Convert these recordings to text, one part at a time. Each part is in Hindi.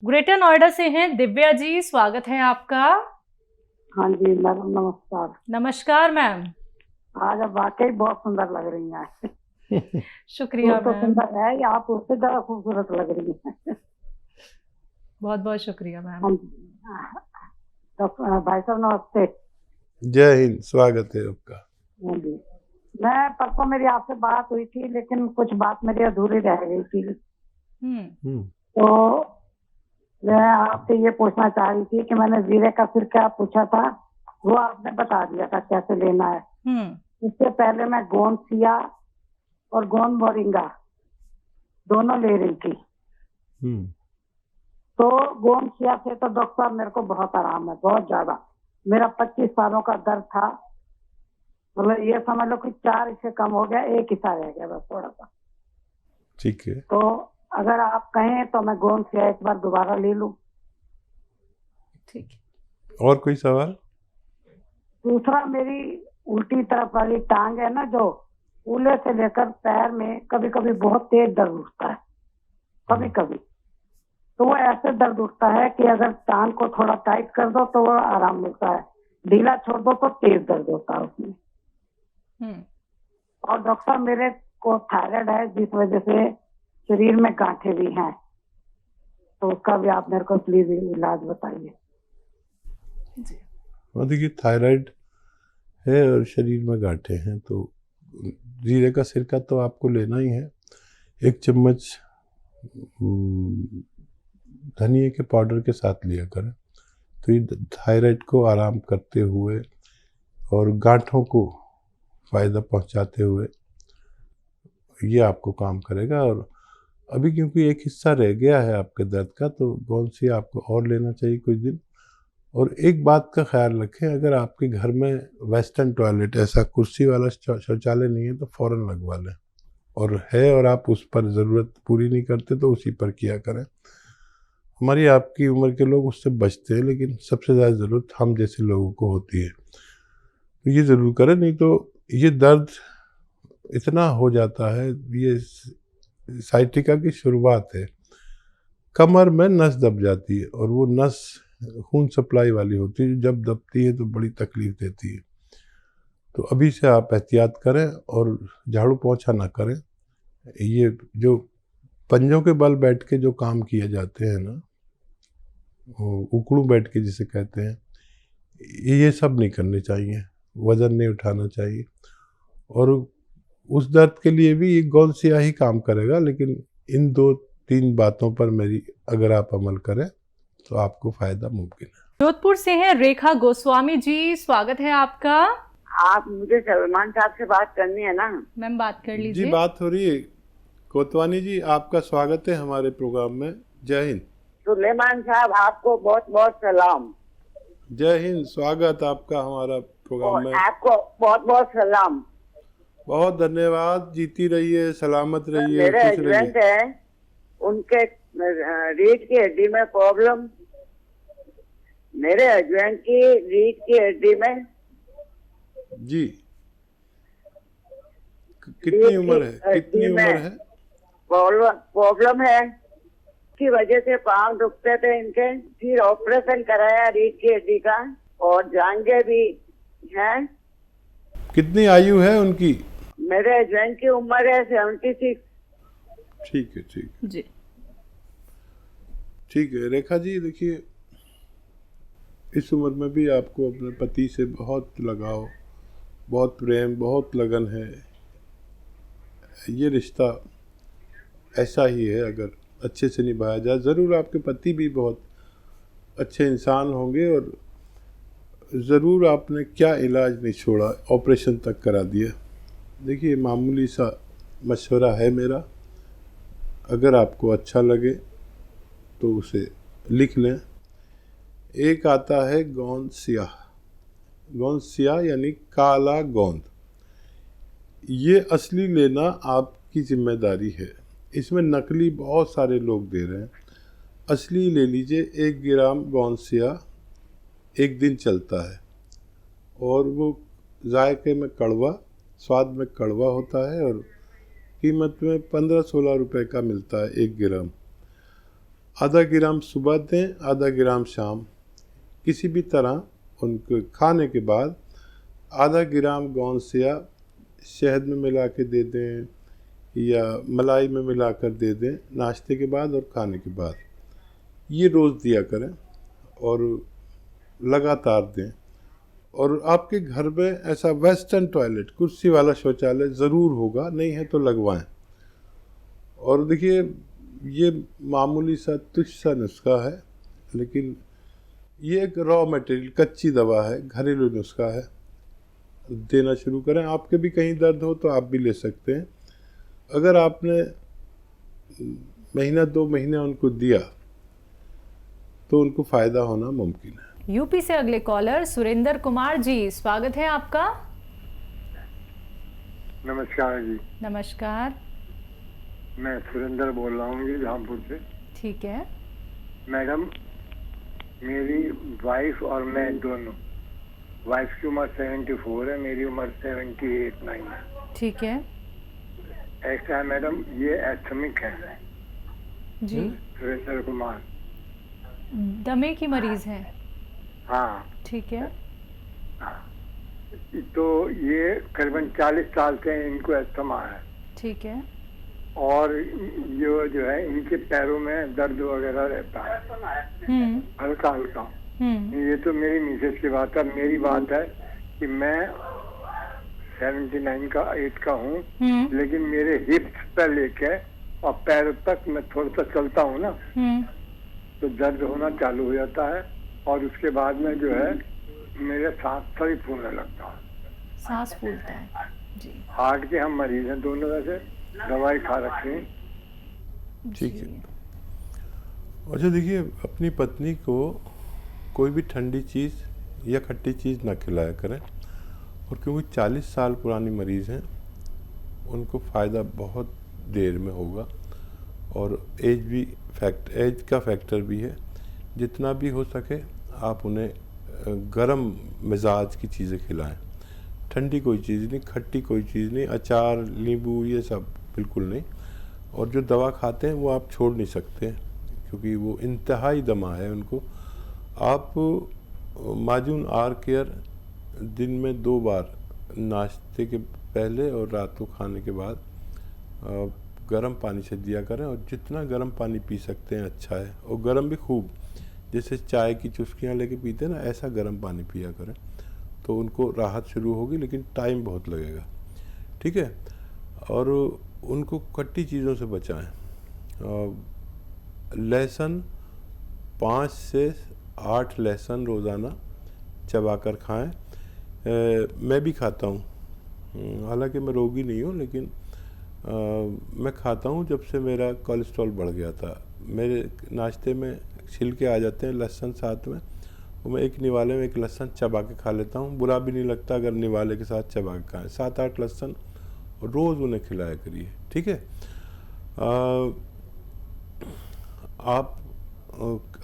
ग्रेटर नोएडा से हैं दिव्या जी, स्वागत है आपका। हाँ जी मैडम, नमस्कार। नमस्कार मैम। आज आप वाकई बहुत सुंदर लग रही हैं। शुक्रिया तो मैम। सुंदर है या आप उससे ज्यादा खूबसूरत लग रही हैं। बहुत बहुत शुक्रिया मैम। हाँ जी। तो भाई साहब नमस्ते। जय हिंद, स्वागत है आपका। हाँ जी, मैं परसों मेरी आपसे बात हुई थी लेकिन कुछ बात मेरी अधूरी रह गई थी। तो मैं आपसे ये पूछना चाह रही थी कि मैंने जीरे का सिरका पूछा था, वो आपने बता दिया था कैसे लेना है। इससे पहले मैं गोंद सिया और गोंद मोरिंगा दोनों ले रही थी। तो गोंद सिया से तो डॉक्टर साहब मेरे को बहुत आराम है, बहुत ज्यादा। मेरा 25 सालों का दर्द था, मतलब ये समझ लो कि 4 हिस्से कम हो गया, 1 हिस्सा रह गया बस थोड़ा सा। ठीक है। तो अगर आप कहें तो मैं गोंद सिया एक बार दोबारा ले लूं। ठीक है, और कोई सवाल? दूसरा, मेरी उल्टी तरफ वाली टांग है ना, जो कूल्हे से लेकर पैर में कभी कभी बहुत तेज दर्द उठता है। कभी कभी तो वो ऐसे दर्द उठता है कि अगर टांग को थोड़ा टाइट कर दो तो वो आराम मिलता है, ढीला छोड़ दो तो तेज दर्द होता है उसमें। और डॉक्टर साहब मेरे को थायराइड है, जिस वजह से शरीर में गांठें भी हैं, तो उसका भी आप मेरे को प्लीज इलाज बताइए। देखिए, थायराइड है और शरीर में गांठें हैं तो जीरे का सिरका तो आपको लेना ही है। 1 चम्मच धनिए के पाउडर के साथ लिया करें, तो ये थायराइड को आराम करते हुए और गांठों को फ़ायदा पहुंचाते हुए ये आपको काम करेगा। और अभी क्योंकि एक हिस्सा रह गया है आपके दर्द का, तो गोंद सिया आपको और लेना चाहिए कुछ दिन। और एक बात का ख्याल रखें, अगर आपके घर में वेस्टर्न टॉयलेट, ऐसा कुर्सी वाला शौचालय नहीं है तो फ़ौरन लगवा लें, और है और आप उस पर ज़रूरत पूरी नहीं करते तो उसी पर किया करें। हमारी आपकी उम्र के लोग उससे बचते हैं, लेकिन सबसे ज़्यादा ज़रूरत हम जैसे लोगों को होती है, तो ये ज़रूर करें। नहीं तो ये दर्द इतना हो जाता है, ये साइटिका की शुरुआत है। कमर में नस दब जाती है और वो नस खून सप्लाई वाली होती है, जब दबती है तो बड़ी तकलीफ देती है। तो अभी से आप एहतियात करें और झाड़ू पोंछा ना करें। ये जो पंजों के बल बैठ के जो काम किए जाते हैं ना, उकड़ू बैठ के जिसे कहते हैं, ये सब नहीं करने चाहिए, वज़न नहीं उठाना चाहिए। और उस दर्द के लिए भी ये गोंद सिया ही काम करेगा, लेकिन इन 2-3 बातों पर मेरी अगर आप अमल करें तो आपको फ़ायदा मुमकिन है। जोधपुर से हैं रेखा गोस्वामी जी, स्वागत है आपका। आप मुझे सलमान साहब से बात करनी है ना? मैम बात कर लीजिए। जी, बात हो रही है। कोतवानी जी, आपका स्वागत है हमारे प्रोग्राम में। जय हिंद। सुलेमान साहब, आपको बहुत बहुत सलाम। जय हिंद, स्वागत आपका हमारा प्रोग्राम में। आपको बहुत बहुत सलाम। बहुत धन्यवाद। जीती रहिए, सलामत रहिए, मेरे खुश हस्बैंड रहिए। है, उनके रीढ़ की हड्डी में प्रॉब्लम। मेरे हस्बैंड की रीढ़ की हड्डी में जी, कितनी उम्र है? कितनी उम्र है? प्रॉब्लम है, की वजह से पाँव दुखते थे इनके। फिर ऑपरेशन कराया रीढ़ की हड्डी का, और जांघें भी हैं। कितनी आयु है उनकी? मेरे हस्बैंड की उम्र है 76। ठीक है, ठीक है जी, ठीक है। रेखा जी, देखिए, इस उम्र में भी आपको अपने पति से बहुत लगाव, बहुत प्रेम, बहुत लगन है। ये रिश्ता ऐसा ही है, अगर अच्छे से निभाया जाए। ज़रूर आपके पति भी बहुत अच्छे इंसान होंगे, और ज़रूर आपने क्या इलाज नहीं छोड़ा, ऑपरेशन तक करा दिया। देखिए, मामूली सा मशवरा है मेरा, अगर आपको अच्छा लगे तो उसे लिख लें। एक आता है गोंद सिया। गोंद सिया यानी काला गोंद। ये असली लेना आपकी जिम्मेदारी है। इसमें नकली बहुत सारे लोग दे रहे हैं, असली ले लीजिए। 1 ग्राम गोंद सिया 1 दिन चलता है, और वो जायके में कड़वा, स्वाद में कड़वा होता है, और कीमत में 15-16 रुपए का मिलता है 1 ग्राम। आधा ग्राम सुबह दें, आधा ग्राम शाम। किसी भी तरह उनको खाने के बाद आधा ग्राम गोंद सिया शहद में मिला के दे दें या मलाई में मिलाकर दे दें नाश्ते के बाद और खाने के बाद। ये रोज़ दिया करें और लगातार दें। और आपके घर में ऐसा वेस्टर्न टॉयलेट, कुर्सी वाला शौचालय ज़रूर होगा, नहीं है तो लगवाएं। और देखिए, ये मामूली सा तुच्छ सा नुस्खा है, लेकिन ये एक रॉ मटेरियल, कच्ची दवा है, घरेलू नुस्खा है। देना शुरू करें। आपके भी कहीं दर्द हो तो आप भी ले सकते हैं। अगर आपने महीना 2 महीने उनको दिया तो उनको फ़ायदा होना मुमकिन है। यूपी से अगले कॉलर सुरेंद्र कुमार जी, स्वागत है आपका। नमस्कार जी। नमस्कार। मैं सुरेंद्र बोल रहा हूँ जी, रामपुर से। ठीक है मैडम, मेरी वाइफ और मैं दोनों, वाइफ की उम्र 74 है, मेरी उम्र 78-9 है। ठीक है ऐसा है मैडम, ये एस्थमिक है जी। सुरेंद्र कुमार। दमे की मरीज हैं। हाँ ठीक है। तो ये करीबन 40 साल से इनको एस्थमा है। ठीक है। और ये जो है इनके पैरों में दर्द वगैरह रहता है, हल्का हल्का। ये तो मेरी मिसेज की बात है। मेरी बात है कि मैं 79 का 8 का हूँ, लेकिन मेरे हिप्स पर लेके और पैर तक मैं थोड़ा सा चलता हूँ ना, तो दर्द होना चालू हो जाता है। और उसके बाद में जो है मेरे सांस थोड़ी फूलने लगता है, सांस फूलता है जी। हार्ट के हम मरीज हैं दोनों, वैसे दवाई खा रखी है। ठीक है। अच्छा देखिए, अपनी पत्नी को कोई भी ठंडी चीज़ या खट्टी चीज़ ना खिलाया करें। और क्योंकि 40 साल पुरानी मरीज़ हैं, उनको फ़ायदा बहुत देर में होगा। और एज का फैक्टर भी है। जितना भी हो सके आप उन्हें गरम मिजाज की चीज़ें खिलाएं। ठंडी कोई चीज़ नहीं, खट्टी कोई चीज़ नहीं, अचार, नींबू, ये सब बिल्कुल नहीं। और जो दवा खाते हैं वो आप छोड़ नहीं सकते, क्योंकि वो इंतहाई दमा है उनको। आप माजून आर केयर दिन में 2 बार, नाश्ते के पहले और रात को खाने के बाद, गर्म पानी से दिया करें। और जितना गर्म पानी पी सकते हैं अच्छा है। और गर्म भी खूब, जैसे चाय की चुस्कियाँ लेके पीते हैं ना, ऐसा गर्म पानी पिया करें तो उनको राहत शुरू होगी, लेकिन टाइम बहुत लगेगा। ठीक है। और उनको खट्टी चीज़ों से बचाएं। लहसुन 5 से 8 लहसुन रोज़ाना चबाकर खाएं। मैं भी खाता हूँ, हालांकि मैं रोगी नहीं हूँ, लेकिन मैं खाता हूँ। जब से मेरा कोलेस्ट्रॉल बढ़ गया था, मेरे नाश्ते में छिलके आ जाते हैं लहसुन साथ में, तो मैं एक निवाले में एक लहसुन चबा के खा लेता हूँ। बुरा भी नहीं लगता अगर निवाले के साथ चबा के खाएँ। 7-8 लहसुन रोज़ उन्हें खिलाया करिए। ठीक है।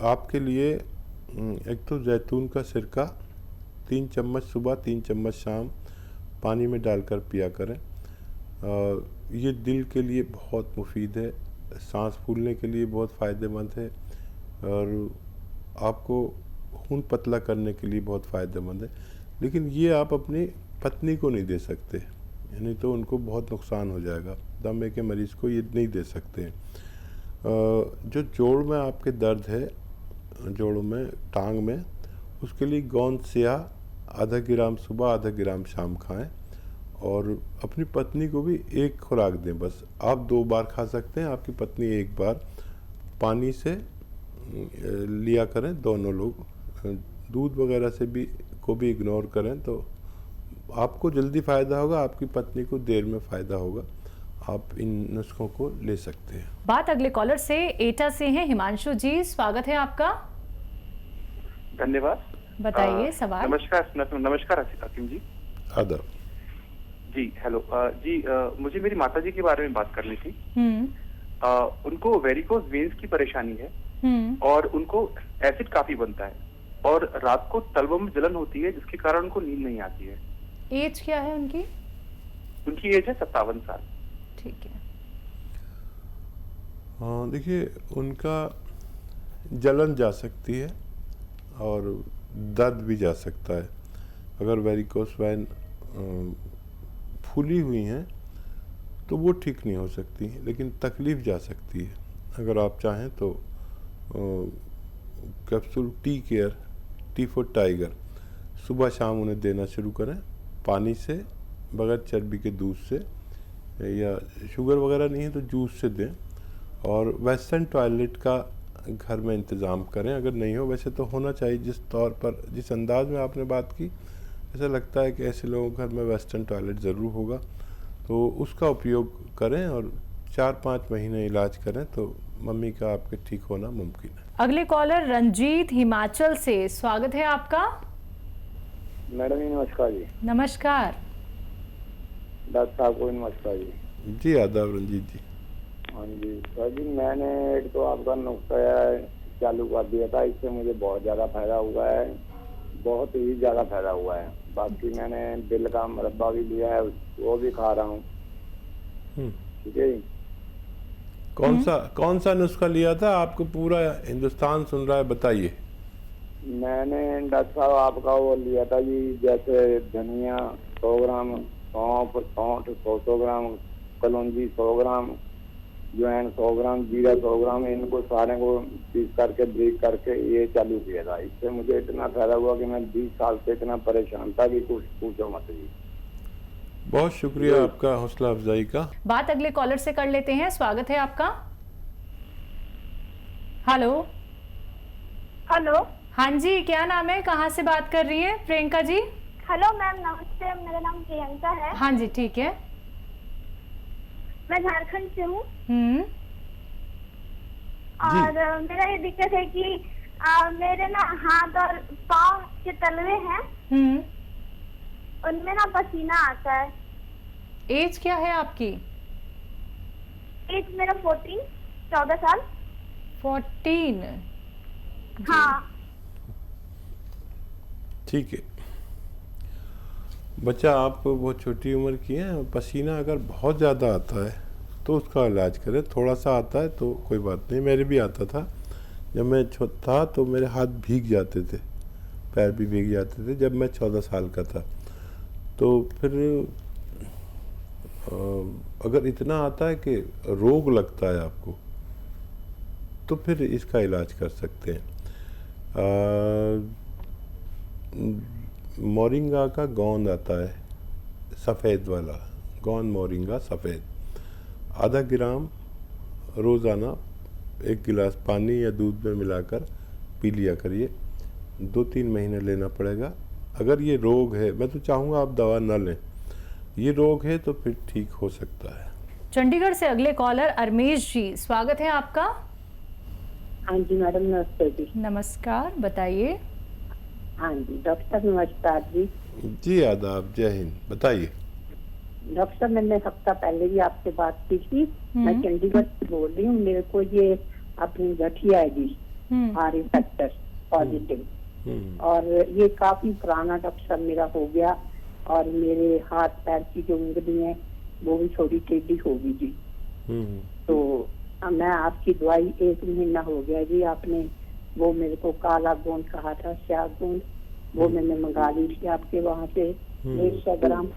आपके लिए एक तो जैतून का सिरका 3 चम्मच सुबह, 3 चम्मच शाम पानी में डालकर पिया करें। ये दिल के लिए बहुत मुफीद है, सांस फूलने के लिए बहुत फ़ायदेमंद है, और आपको खून पतला करने के लिए बहुत फ़ायदेमंद है। लेकिन ये आप अपनी पत्नी को नहीं दे सकते, यानी तो उनको बहुत नुकसान हो जाएगा। दमे के मरीज़ को ये नहीं दे सकते हैं। जो जोड़ में आपके दर्द है, जोड़ों में, टांग में, उसके लिए गोंद सिया आधा ग्राम सुबह, आधा ग्राम शाम खाएं। और अपनी पत्नी को भी एक खुराक दें बस। आप 2 बार खा सकते हैं, आपकी पत्नी 1 बार। पानी से लिया करें दोनों लोग। दूध वगैरह से भी को भी इग्नोर करें तो आपको जल्दी फ़ायदा होगा, आपकी पत्नी को देर में फ़ायदा होगा। आप इन नुस्खों को ले सकते हैं। बात अगले कॉलर से एटा से हैं। हिमांशु जी, स्वागत है आपका। धन्यवाद। बताइए सवाल। नमस्कार हकीम जी। आदाब जी। हेलो जी, मुझे मेरी माताजी के बारे में बात करनी थी। उनको वेरिकोज वेन्स की परेशानी है और उनको एसिड काफी बनता है और रात को तलवों में जलन होती है, जिसके कारण उनको नींद नहीं आती है। एज क्या है उनकी? उनकी एज है 57 साल। ठीक है। हाँ, देखिए, उनका जलन जा सकती है और दर्द भी जा सकता है। अगर वेरिकोस वेन फूली हुई हैं तो वो ठीक नहीं हो सकती, लेकिन तकलीफ़ जा सकती है। अगर आप चाहें तो capsule tea care, T for tiger, सुबह शाम उन्हें देना शुरू करें, पानी से, बगैर चर्बी के दूध से, या शुगर वगैरह नहीं है तो जूस से दें। और वेस्टर्न टॉयलेट का घर में इंतज़ाम करें, अगर नहीं हो, वैसे तो होना चाहिए। जिस तौर पर, जिस अंदाज में आपने बात की, ऐसा लगता है कि ऐसे लोगों के घर में वेस्टर्न टॉयलेट ज़रूर होगा, तो उसका उपयोग करें और 4-5 महीने इलाज करें तो मम्मी का आपके ठीक होना मुमकिन है। अगले कॉलर रंजीत हिमाचल से, स्वागत है आपका। मैडम जी नमस्कार जी। नमस्कार। डॉक्टर साहब को नमस्कार जी। जी आदाब रंजीत जी। हाँ जी सर जी, मैंने एक तो आपका नुस्खा चालू कर दिया था, इससे मुझे बहुत ज़्यादा फायदा हुआ है, बहुत ही ज़्यादा फायदा हुआ है। बाकी मैंने बिल का मुरब्बा भी लिया है, वो भी खा रहा हूँ। ठीक है जी। कौन सा नुस्खा लिया था? आपको पूरा हिंदुस्तान सुन रहा है, बताइए। मैंने डॉक्टर साहब आपका वो लिया था जी, जैसे धनिया 100 ग्राम, सौंफ 100 ग्राम, कलौंजी 100 ग्राम, ज्वाइन 100 ग्राम, जीरा 100 ग्राम, इनको सारे को पीस करके ब्रेक करके ये चालू किया था। इससे मुझे इतना फायदा हुआ कि मैं 20 साल से इतना परेशान था कि कुछ पूछो मत जी। बहुत शुक्रिया आपका हौसला अफजाई का। बात अगले कॉलर से कर लेते हैं, स्वागत है आपका। हेलो। हेलो। हाँ जी, क्या नाम है, कहाँ से बात कर रही है? प्रियंका जी। हेलो मैम, नमस्ते, मेरा नाम प्रियंका है। हाँ जी, ठीक है। मैं झारखंड से हूँ। और मेरा ये दिक्कत है कि मेरे ना हाथ और पाँव के तलवे हैं, उनमें ना पसीना आता है। एज क्या है आपकी? एज मेरा 14 साल। 14? हाँ ठीक है बच्चा, आप बहुत छोटी उम्र की हैं। पसीना अगर बहुत ज़्यादा आता है तो उसका इलाज करें। थोड़ा सा आता है तो कोई बात नहीं, मेरे भी आता था। जब मैं छोटा था तो मेरे हाथ भीग जाते थे, पैर भी भीग जाते थे, जब मैं 14 साल का था। तो फिर अगर इतना आता है कि रोग लगता है आपको, तो फिर इसका इलाज कर सकते हैं। मोरिंगा का गोंद आता है, सफ़ेद वाला गोंद, मोरिंगा सफ़ेद, आधा ग्राम रोज़ाना 1 गिलास पानी या दूध में मिलाकर पी लिया करिए। 2-3 महीने लेना पड़ेगा। अगर ये रोग है, मैं तो चाहूँगा आप दवा न लें, ये रोग है तो फिर ठीक हो सकता है। चंडीगढ़ से अगले कॉलर अरमेश जी, स्वागत है आपका। हाँ जी मैडम, नमस्ते जी। नमस्कार, बताइए। हाँ जी डॉक्टर साहब नमस्कार जी। जी आदाब, जय हिंद, बताइए। डॉक्टर साहब, मैंने हफ्ता पहले भी आपसे बात की थी। मैं चंडीगढ़ से बोल रही हूँ। मेरे को ये अपनी गठिया है जी, आर फैक्टर पॉजिटिव, और ये काफी पुराना डॉक्टर साहब मेरा हो गया, और मेरे हाथ पैर की जो उंगली है वो भी थोड़ी टेढ़ी होगी जी। तो मैं आपकी दवाई 1 महीना हो गया जी। आपने वो मेरे को काला गोंद कहा था, स्याह गोंद, वो मैंने मंगा ली थी आपके वहाँ से 150 ग्राम,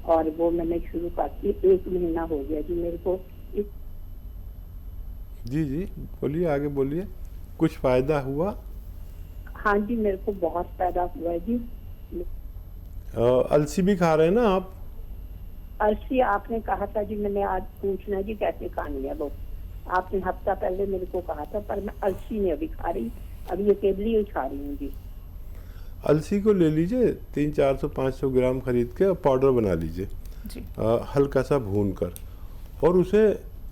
और वो मैंने शुरू कर दी। 1 महीना हो गया जी मेरे को। जी जी बोलिए, आगे बोलिए। कुछ फायदा हुआ? हाँ जी, मेरे को बहुत फायदा हुआ है जी। अलसी भी खा रहे हैं ना आप? अलसी आपने कहा था जी, मैंने आज पूछना जी कैसे खानी है वो। आपने हफ्ता पहले मेरे को कहा था, पर मैं अलसी नहीं अभी खा रही, अभी ये केवली ही खा रही हूँ जी। अलसी को ले लीजिए, 300-400-500 ग्राम खरीद के पाउडर बना लीजिए, हल्का सा भून कर, और उसे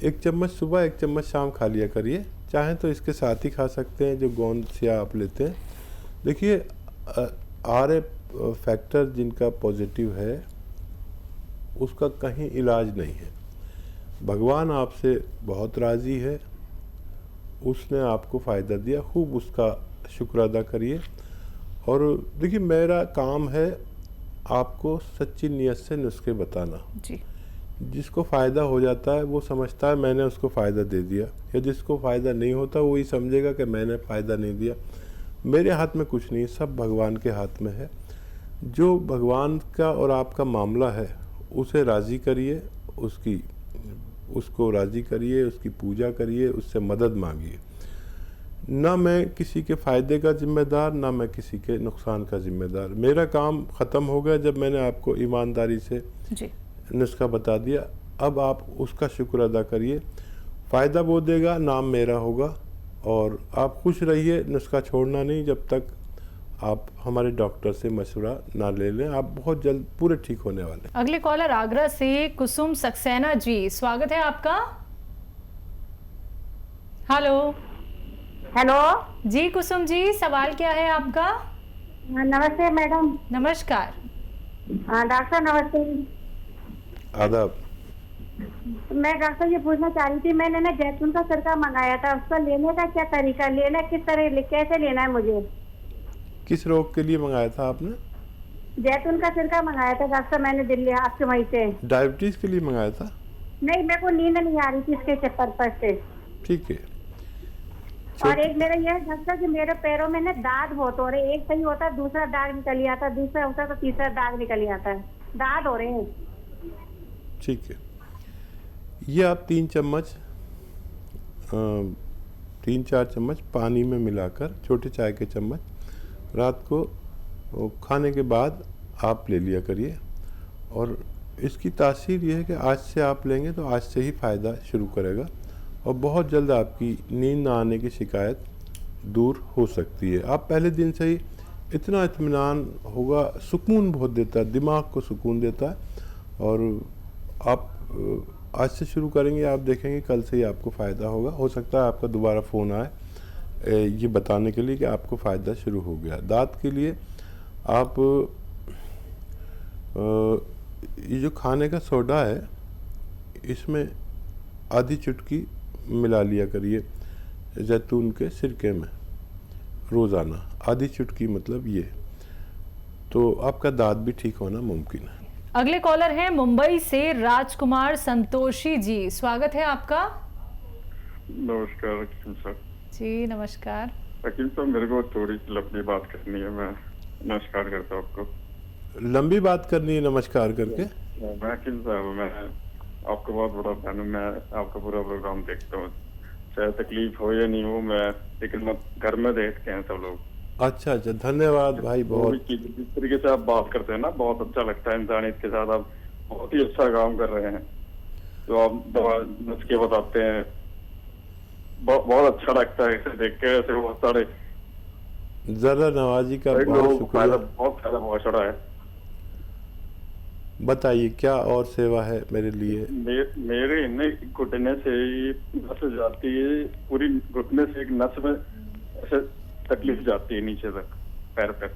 1 चम्मच सुबह 1 चम्मच शाम खा लिया करिए। चाहें तो इसके साथ ही खा सकते हैं जो गोंद स्याह आप लेते हैं। देखिए, आर फैक्टर जिनका पॉजिटिव है उसका कहीं इलाज नहीं है। भगवान आपसे बहुत राज़ी है, उसने आपको फ़ायदा दिया, खूब उसका शुक्र अदा करिए। और देखिए, मेरा काम है आपको सच्ची नीयत से नुस्खे बताना जी। जिसको फ़ायदा हो जाता है वो समझता है मैंने उसको फ़ायदा दे दिया, या जिसको फ़ायदा नहीं होता वही समझेगा कि मैंने फ़ायदा नहीं दिया। मेरे हाथ में कुछ नहीं, सब भगवान के हाथ में है। जो भगवान का और आपका मामला है उसे राज़ी करिए, उसको राज़ी करिए, उसकी पूजा करिए, उससे मदद मांगिए। ना मैं किसी के फ़ायदे का ज़िम्मेदार, ना मैं किसी के नुकसान का ज़िम्मेदार। मेरा काम ख़त्म हो गया जब मैंने आपको ईमानदारी से नुस्खा बता दिया। अब आप उसका शुक्र अदा करिए, फ़ायदा वो देगा, नाम मेरा होगा। और आप खुश रहिए, नुस्खा छोड़ना नहीं जब तक आप हमारे डॉक्टर से मशवरा ना ले लें। आप बहुत जल्द पूरे ठीक होने वाले हैं। अगले कॉलर आगरा से कुसुम सक्सेना जी, स्वागत है आपका। हेलो हेलो जी कुसुम जी, सवाल क्या है आपका? नमस्ते मैडम। नमस्कार। डॉक्टर नमस्ते। आदाब। मैं डॉक्टर ये पूछना चाह रही थी, मैंने ना जैतून का सिरका मंगाया था, उसका लेने का क्या तरीका, लेना किस तरह, कैसे लेना है मुझे? किस रोग के लिए मंगाया था आपने? जैतून का सिरका मंगाया था डॉक्टर मैंने दिल्ली आपके वहीं से। डायबिटीज के लिए मंगाया था? नहीं, मेरे को नींद नहीं आ रही थी इसके पर्पज से। ठीक है। और एक मेरा यह है डॉक्टर कि मेरे पैरों में ना दाग बहुत हो रहे हैं, एक सही होता है दूसरा दाग निकल आता है, दूसरा होता है तो तीसरा दाग निकल आता है, दाग हो रहे हैं। ठीक है, ये आप 3-4 चम्मच पानी में मिलाकर, छोटे चाय के चम्मच, रात को खाने के बाद आप ले लिया करिए। और इसकी तासीर ये है कि आज से आप लेंगे तो आज से ही फ़ायदा शुरू करेगा और बहुत जल्द आपकी नींद ना आने की शिकायत दूर हो सकती है। आप पहले दिन से ही इतना इत्मीनान होगा, सुकून बहुत देता है, दिमाग को सुकून देता है। और आप आज से शुरू करेंगे, आप देखेंगे कल से ही आपको फ़ायदा होगा। हो सकता है आपका दोबारा फ़ोन आए ये बताने के लिए कि आपको फ़ायदा शुरू हो गया। दांत के लिए आप ये जो खाने का सोडा है इसमें आधी चुटकी मिला लिया करिए जैतून के सिरके में रोज़ाना, आधी चुटकी मतलब ये, तो आपका दांत भी ठीक होना मुमकिन है। अगले कॉलर हैं मुंबई से राजकुमार संतोषी जी, स्वागत है आपका। नमस्कार वकील साहब। जी नमस्कार। वकील साहब, मेरे को थोड़ी लंबी बात करनी है। मैं नमस्कार करता हूँ आपको। लंबी बात करनी है नमस्कार करके? वकील साहब, मैं आपका बहुत बड़ा फैन हूँ, मैं आपका पूरा प्रोग्राम देखता हूँ, चाहे तकलीफ हो या नहीं हो, मैं लेकिन घर में देखते हैं सब लोग। अच्छा, धन्यवाद भाई। बहुत जिस तरीके से आप बात करते हैं ना, बहुत अच्छा लगता है। इंसानियत के साथ आप बहुत ही अच्छा काम कर रहे हैं, तो आप दवा नुस्खे बताते हैं, बहुत अच्छा लगता है इसे देख के। ऐसे बहुत सारे जरा नवाजी का बहुत शुक्रिया, बहुत फायदा बहुत चढ़ा है। बताइए क्या और सेवा है मेरे लिए? मेरे घुटने से नस जाती है, पूरी घुटने से एक नस में ऐसे तकलीफ जाती है नीचे तक पैर पे।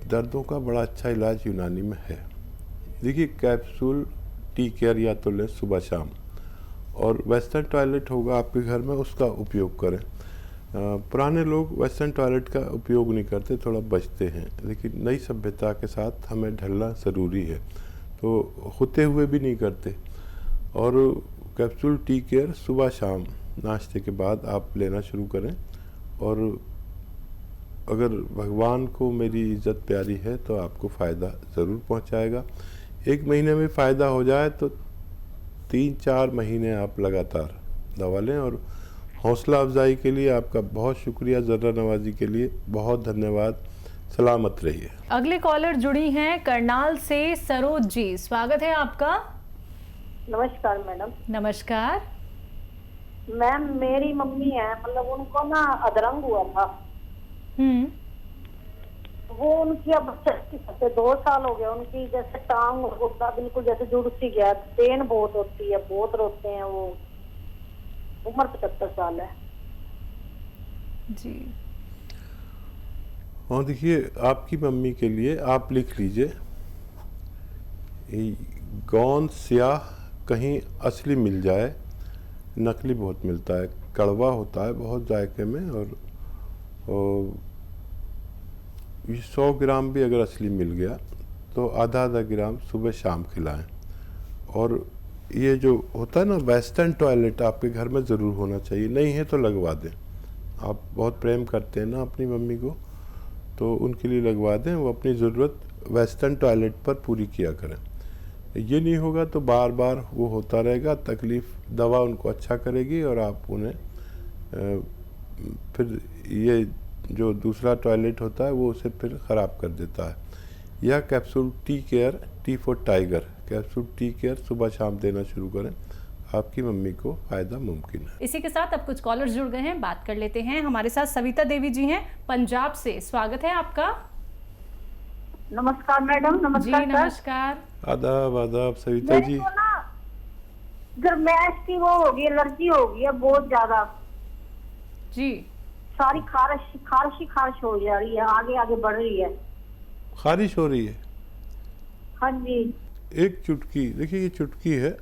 दर्दों का बड़ा अच्छा इलाज यूनानी में है। देखिए, कैप्सूल टी केयर या तो लें सुबह शाम, और वेस्टर्न टॉयलेट होगा आपके घर में, उसका उपयोग करें। पुराने लोग वेस्टर्न टॉयलेट का उपयोग नहीं करते, थोड़ा बचते हैं, लेकिन नई सभ्यता के साथ हमें ढलना ज़रूरी है, तो होते हुए भी नहीं करते। और कैप्सूल टी केयर सुबह शाम नाश्ते के बाद आप लेना शुरू करें। और अगर भगवान को मेरी इज़्ज़त प्यारी है तो आपको फ़ायदा ज़रूर पहुंचाएगा। 1 महीने में फ़ायदा हो जाए तो 3-4 महीने आप लगातार दवा लें। और हौसला अफजाई के लिए आपका बहुत शुक्रिया, ज़र्रा नवाजी के लिए बहुत धन्यवाद। सलामत रहिए। अगले कॉलर जुड़ी हैं करनाल से सरोज जी, स्वागत है आपका। नमस्कार मैडम। नमस्कार मैम, मेरी मम्मी है, मतलब उनको ना अधरंग हुआ था। वो उनकी अब 2 साल हो गए, उनकी जैसे टांग घुटना बिल्कुल जैसे जुड़ सी गया, पेन बहुत होती है, बहुत रोते हैं वो। उम्र 75 साल है जी। हाँ, देखिए, आपकी मम्मी के लिए आप लिख लीजिए, गौंद स्याह कहीं असली मिल जाए, नकली बहुत मिलता है, कड़वा होता है बहुत जायके में। और 100 ग्राम भी अगर असली मिल गया तो आधा ग्राम सुबह शाम खिलाएं। और ये जो होता है ना वेस्टर्न टॉयलेट आपके घर में ज़रूर होना चाहिए, नहीं है तो लगवा दें। आप बहुत प्रेम करते हैं ना अपनी मम्मी को, तो उनके लिए लगवा दें। वो अपनी ज़रूरत वेस्टर्न टॉयलेट पर पूरी किया करें। ये नहीं होगा तो बार बार वो होता रहेगा, तकलीफ़ दवा उनको अच्छा करेगी और आप उन्हें फिर ये जो दूसरा टॉयलेट होता है वो उसे फिर ख़राब कर देता है। यह capsule tea care, T for tiger capsule tea care सुबह शाम देना शुरू करें, आपकी मम्मी को फ़ायदा मुमकिन है। इसी के साथ अब कुछ कॉलर्स जुड़ गए हैं, बात कर लेते हैं। हमारे साथ सविता देवी जी हैं पंजाब से, स्वागत है आपका। नमस्कार मैडम। नमस्कार जी नमस्कार। आदाब आदाब सविता जी। मेरे को ना गर्मैश की वो होगी, एलर्जी हो गई है बहुत ज्यादा जी। सारी खारिश हो जा रही है, आगे आगे बढ़ रही है। खारिश हो रही है? हाँ जी। एक चुटकी, देखिए ये चुटकी है,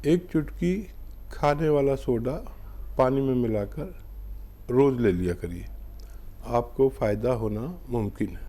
एक चुटकी खाने वाला सोडा पानी में मिलाकर रोज़ ले लिया करिए, आपको फ़ायदा होना मुमकिन है।